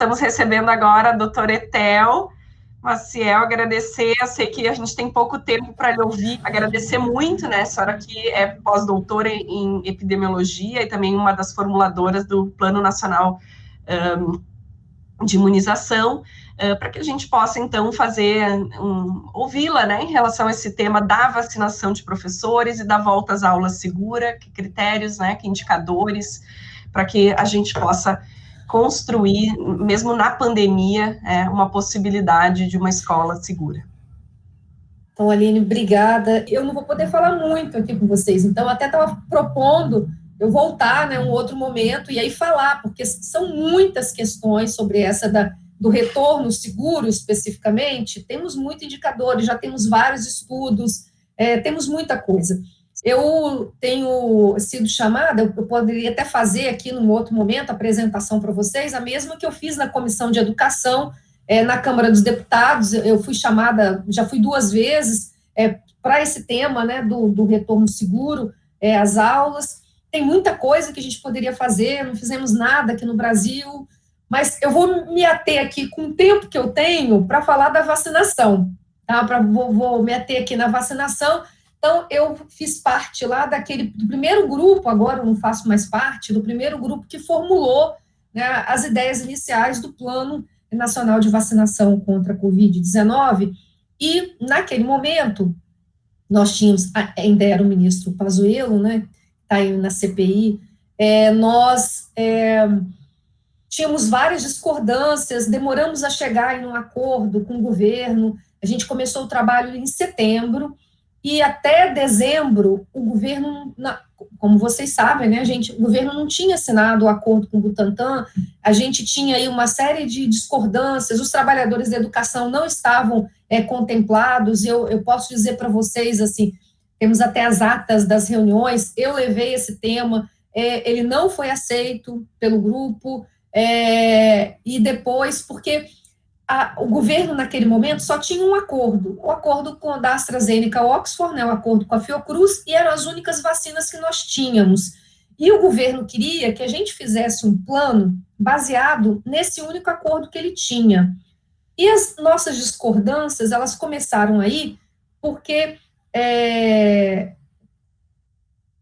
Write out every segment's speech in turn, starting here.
Estamos recebendo agora a doutora Etel Maciel, agradecer, eu sei que a gente tem pouco tempo para lhe ouvir, agradecer muito, né, a senhora que é pós-doutora em epidemiologia e também uma das formuladoras do Plano Nacional de Imunização, para que a gente possa, então, ouvi-la, né, em relação a esse tema da vacinação de professores e da volta às aulas segura, que critérios, né, que indicadores, para que a gente possa construir, mesmo na pandemia, uma possibilidade de uma escola segura. Então, Aline, obrigada. Eu não vou poder falar muito aqui com vocês, então até estava propondo eu voltar, né, um outro momento e aí falar, porque são muitas questões sobre essa do retorno seguro especificamente. Temos muitos indicadores, já temos vários estudos, temos muita coisa. Eu tenho sido chamada, eu poderia até fazer aqui num outro momento a apresentação para vocês, a mesma que eu fiz na Comissão de Educação, na Câmara dos Deputados. Eu fui chamada, já fui 2 vezes, para esse tema, né, do retorno seguro às aulas. Tem muita coisa que a gente poderia fazer, não fizemos nada aqui no Brasil, mas eu vou me ater aqui com o tempo que eu tenho para falar da vacinação, tá? Vou me ater aqui na vacinação. Então, eu fiz parte lá do primeiro grupo, agora eu não faço mais parte, do primeiro grupo que formulou, né, as ideias iniciais do Plano Nacional de Vacinação contra a Covid-19, e, naquele momento, nós tínhamos, ainda era o ministro Pazuello, né, está aí na CPI, nós tínhamos várias discordâncias, demoramos a chegar em um acordo com o governo, a gente começou o trabalho em setembro, e até dezembro, o governo, como vocês sabem, né, o governo não tinha assinado o acordo com o Butantan, a gente tinha aí uma série de discordâncias, os trabalhadores da educação não estavam contemplados. Eu posso dizer para vocês, assim, temos até as atas das reuniões, eu levei esse tema, ele não foi aceito pelo grupo, e depois, porque o governo, naquele momento, só tinha um acordo, o acordo com a da AstraZeneca Oxford, né, o acordo com a Fiocruz, e eram as únicas vacinas que nós tínhamos. E o governo queria que a gente fizesse um plano baseado nesse único acordo que ele tinha. E as nossas discordâncias, elas começaram aí porque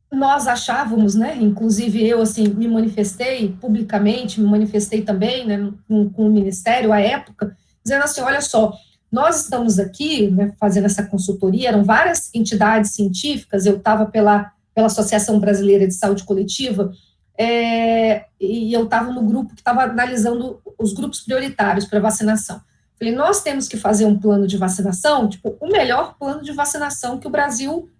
nós achávamos, né, inclusive eu, assim, me manifestei publicamente, me manifestei também, né, com o Ministério, à época, dizendo assim, olha só, nós estamos aqui, né, fazendo essa consultoria, eram várias entidades científicas, eu estava pela Associação Brasileira de Saúde Coletiva, e eu estava no grupo que estava analisando os grupos prioritários para vacinação. Falei, nós temos que fazer um plano de vacinação, tipo, o melhor plano de vacinação que o Brasil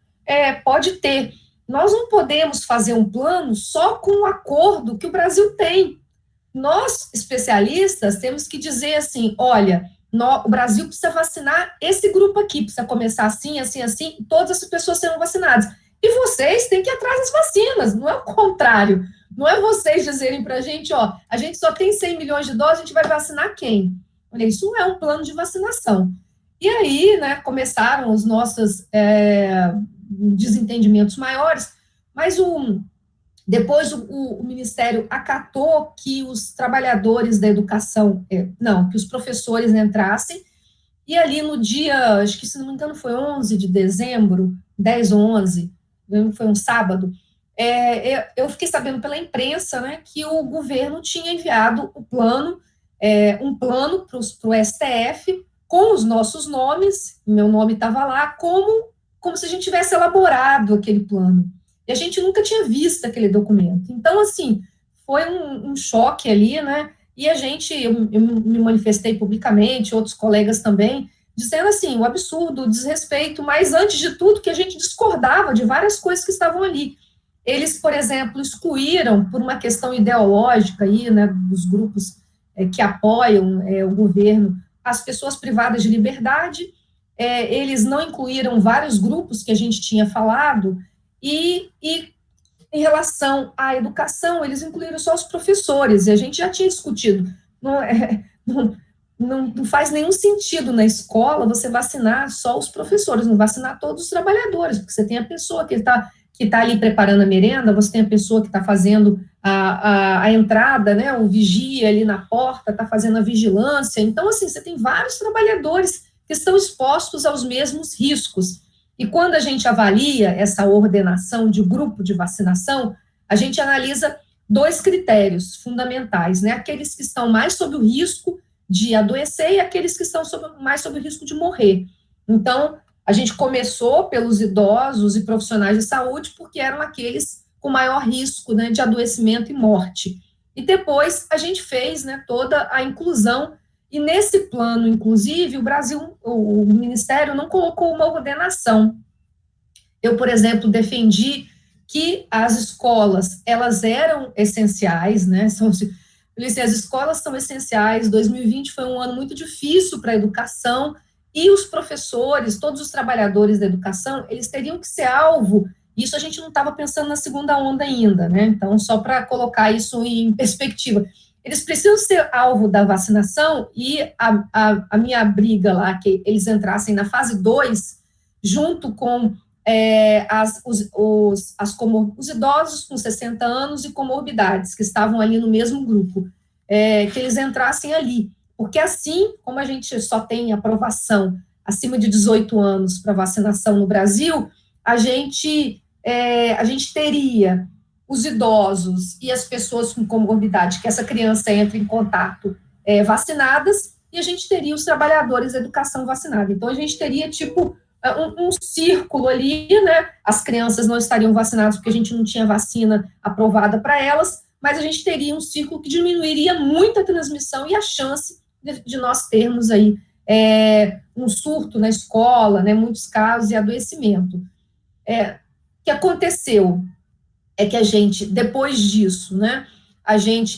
pode ter. Nós não podemos fazer um plano só com o acordo que o Brasil tem. Nós, especialistas, temos que dizer assim, olha, o Brasil precisa vacinar esse grupo aqui, precisa começar assim, assim, assim, todas as pessoas serão vacinadas. E vocês têm que ir atrás das vacinas, não é o contrário. Não é vocês dizerem para a gente gente só tem 100 milhões de doses, a gente vai vacinar quem? Olha, isso não é um plano de vacinação. E aí, né, começaram os nossos desentendimentos maiores, mas depois o Ministério acatou que os trabalhadores da educação, que os professores entrassem, e ali no dia, acho que se não me engano foi 11 de dezembro, 10 ou 11, foi um sábado, eu fiquei sabendo pela imprensa, né, que o governo tinha enviado um plano para o STF, com os nossos nomes, meu nome estava lá, como se a gente tivesse elaborado aquele plano. E a gente nunca tinha visto aquele documento. Então, assim, foi um choque ali, né? E eu me manifestei publicamente, outros colegas também, dizendo assim, o absurdo, o desrespeito, mas antes de tudo, que a gente discordava de várias coisas que estavam ali. Eles, por exemplo, excluíram, por uma questão ideológica aí, né, dos grupos que apoiam o governo, as pessoas privadas de liberdade. Eles não incluíram vários grupos que a gente tinha falado, e em relação à educação, eles incluíram só os professores, e a gente já tinha discutido, não faz nenhum sentido na escola você vacinar só os professores, não vacinar todos os trabalhadores, porque você tem a pessoa que está que está ali preparando a merenda, você tem a pessoa que está fazendo a entrada, né, o vigia ali na porta, está fazendo a vigilância. Então, assim, você tem vários trabalhadores que estão expostos aos mesmos riscos. E quando a gente avalia essa ordenação de grupo de vacinação, a gente analisa 2 critérios fundamentais, né? Aqueles que estão mais sob o risco de adoecer e aqueles que estão mais sob o risco de morrer. Então, a gente começou pelos idosos e profissionais de saúde, porque eram aqueles com maior risco, né, de adoecimento e morte. E depois a gente fez, né, toda a inclusão, e nesse plano, inclusive, o Ministério não colocou uma ordenação. Eu, por exemplo, defendi que as escolas, elas eram essenciais, né, as escolas são essenciais. 2020 foi um ano muito difícil para a educação, e os professores, todos os trabalhadores da educação, eles teriam que ser alvo. Isso a gente não estava pensando na segunda onda ainda, né? Então, só para colocar isso em perspectiva, eles precisam ser alvo da vacinação, e a minha briga lá, que eles entrassem na fase 2, junto com os idosos com 60 anos e comorbidades, que estavam ali no mesmo grupo, que eles entrassem ali. Porque assim, como a gente só tem aprovação acima de 18 anos para vacinação no Brasil, a gente teria os idosos e as pessoas com comorbidade, que essa criança entra em contato, vacinadas, e a gente teria os trabalhadores da educação vacinada. Então, a gente teria, tipo, um círculo ali, né? As crianças não estariam vacinadas porque a gente não tinha vacina aprovada para elas, mas a gente teria um círculo que diminuiria muito a transmissão e a chance de nós termos aí um surto na escola, né, muitos casos de adoecimento. O que aconteceu é que a gente, depois disso, né,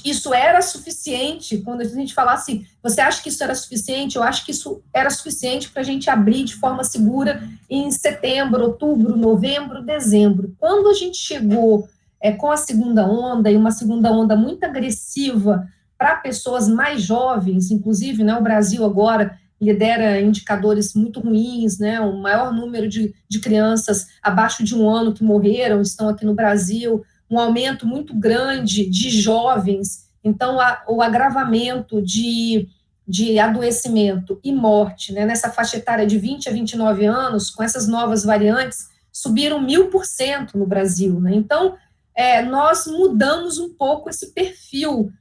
isso era suficiente. Quando a gente fala assim, você acha que isso era suficiente? Eu acho que isso era suficiente para a gente abrir de forma segura em setembro, outubro, novembro, dezembro. Quando a gente chegou com a segunda onda, e uma segunda onda muito agressiva para pessoas mais jovens, inclusive, né, o Brasil agora lidera indicadores muito ruins, né, o maior número de crianças abaixo de 1 ano que morreram estão aqui no Brasil, um aumento muito grande de jovens. Então, o agravamento de adoecimento e morte, né, nessa faixa etária de 20 a 29 anos, com essas novas variantes, subiram 1000% no Brasil, né? Então, nós mudamos um pouco esse perfil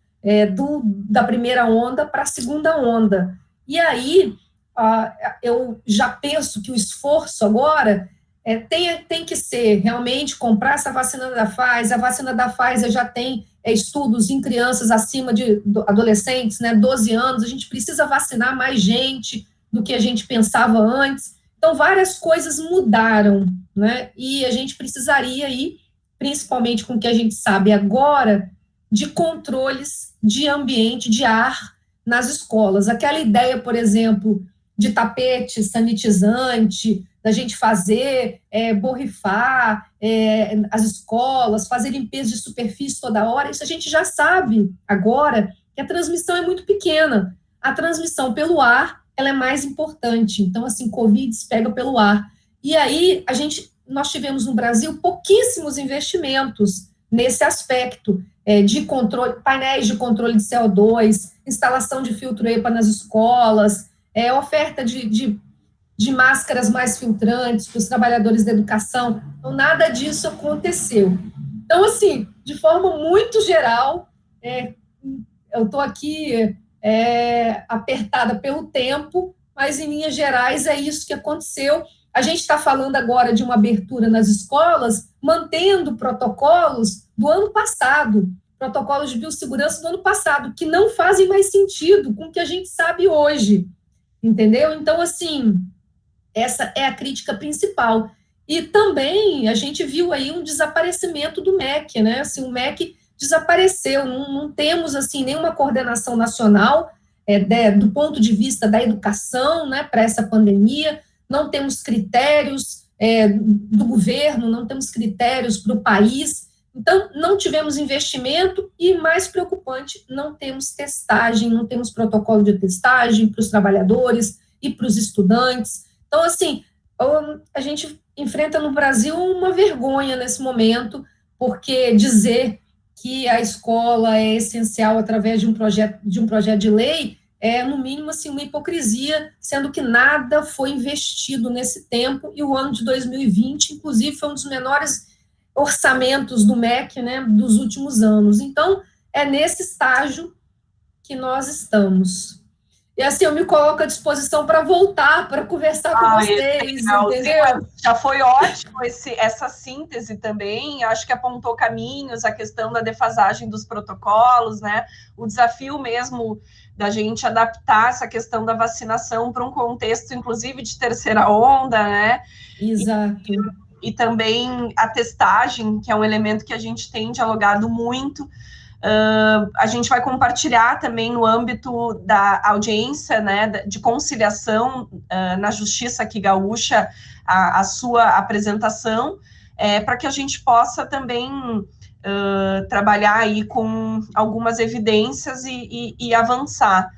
da primeira onda para a segunda onda. E aí, eu já penso que o esforço agora tem que ser realmente comprar essa vacina da Pfizer. A vacina da Pfizer já tem estudos em crianças acima de adolescentes, né, 12 anos. A gente precisa vacinar mais gente do que a gente pensava antes. Então, várias coisas mudaram, né, e a gente precisaria aí, principalmente com o que a gente sabe agora, de controles de ambiente, de ar nas escolas. Aquela ideia, por exemplo, de tapete sanitizante, da gente fazer, borrifar as escolas, fazer limpeza de superfície toda hora, isso a gente já sabe agora que a transmissão é muito pequena. A transmissão pelo ar, ela é mais importante. Então, assim, Covid se pega pelo ar. E aí, nós tivemos no Brasil pouquíssimos investimentos nesse aspecto, de controle, painéis de controle de CO2, instalação de filtro EPA nas escolas, oferta de máscaras mais filtrantes para os trabalhadores da educação. Então, nada disso aconteceu. Então, assim, de forma muito geral, eu estou aqui apertada pelo tempo, mas, em linhas gerais, é isso que aconteceu. A gente está falando agora de uma abertura nas escolas, mantendo protocolos do ano passado, protocolos de biossegurança do ano passado, que não fazem mais sentido com o que a gente sabe hoje, entendeu? Então, assim, essa é a crítica principal. E também a gente viu aí um desaparecimento do MEC, né? Assim, o MEC desapareceu, não temos, assim, nenhuma coordenação nacional do ponto de vista da educação, né, para essa pandemia. Não temos critérios do governo, não temos critérios para o país. Então, não tivemos investimento e, mais preocupante, não temos testagem, não temos protocolo de testagem para os trabalhadores e para os estudantes. Então, assim, a gente enfrenta no Brasil uma vergonha nesse momento, porque dizer que a escola é essencial através de um projeto de lei é, no mínimo, assim, uma hipocrisia, sendo que nada foi investido nesse tempo, e o ano de 2020, inclusive, foi um dos menores orçamentos do MEC, né, dos últimos anos. Então, é nesse estágio que nós estamos. E assim, eu me coloco à disposição para voltar, para conversar com vocês, entendeu? Já foi ótimo essa síntese também, acho que apontou caminhos, a questão da defasagem dos protocolos, né? O desafio mesmo da gente adaptar essa questão da vacinação para um contexto, inclusive, de terceira onda, né? Exato. E também a testagem, que é um elemento que a gente tem dialogado muito. A gente vai compartilhar também no âmbito da audiência, né, de conciliação na Justiça aqui gaúcha, a sua apresentação, para que a gente possa também trabalhar aí com algumas evidências e avançar.